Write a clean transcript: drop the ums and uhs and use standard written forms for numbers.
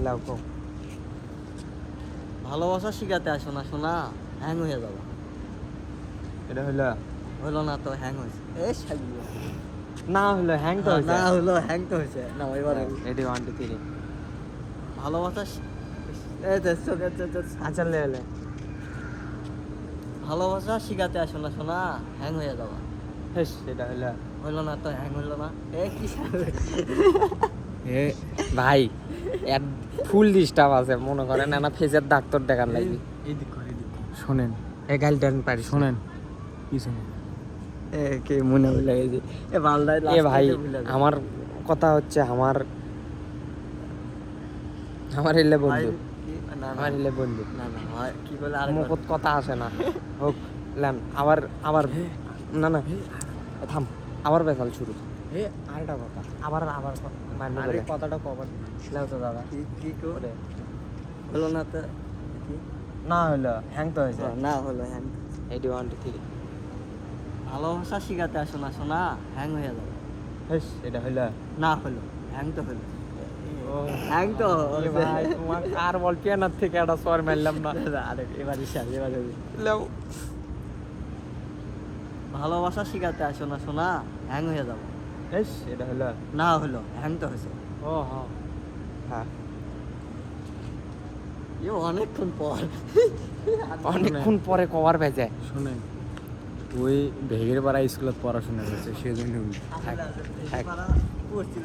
লাও কো ভালোবাসা শিখাতে আসো না শোনা, হ্যাং হয়ে যাবো। এটা হলো হলো না তো হ্যাং হয়েছে। এই শালিও। না হলো হ্যাং তো হয়েছে না হলো হ্যাং তো হয়েছে না এবারে। রেডি 1 2 3 ভালোবাসা এই যে আচ্ছা লে লে ভালোবাসা শিখাতে আসো না শোনা, হ্যাং হয়ে যাবা। হেস এটা হলো হলো না তো হ্যাং হলো না। এ কি এ ভাই এর ফুল ডিস্টার্ব আছে মনে করেন না ফেসের ডাক্তার দেখার লাগবে এদিক করে এদিক। শুনেন এ গালটান পারি শুনেন কি শুনেন এ কে মনে ভুলে গেছে। এ বালদাই এ ভাই আমার কথা হচ্ছে আমার এলে বন্ধু না আমার এলে বন্ধু না না ভাই কি বলে আর মুখত কথা আসে না হোক লেন আবার না না থাম আবার বেসাল শুরু এ আরেকটা কথা আবার মারবে আরে বলে কথাটা কবার লাও তো দাদা কি কি করে হলো না তো কি না হলো হ্যাং তো হয়েছে না হলো হ্যাং। 81 2 3 ভালোবাসা শিখাতে আসো না শোনা, হ্যাং হয়ে যাবে। হেস এটা হলো না হলো হ্যাং তো হলো। ও হ্যাং তো এ ভাই তোমার আর বল পিয়ানার থেকে একটা সর মারলাম না আরে এবার ইশার এবার লাও ভালোবাসা শিখাতে আসো না শোনা, হ্যাং হয়ে যাবে। হেস এটা হলো না হলো হ্যাং তো হয়েছে। ও হ্যাঁ হ্যাঁ অনেকক্ষণ পর অনেকক্ষণ পরে কভার বেজে শুনেন ওই ভেগের পাড়া স্কুলত পড়াশোনা করছে সেজন্য আসলে, আসলে, এই পাড়া পড়ছিল।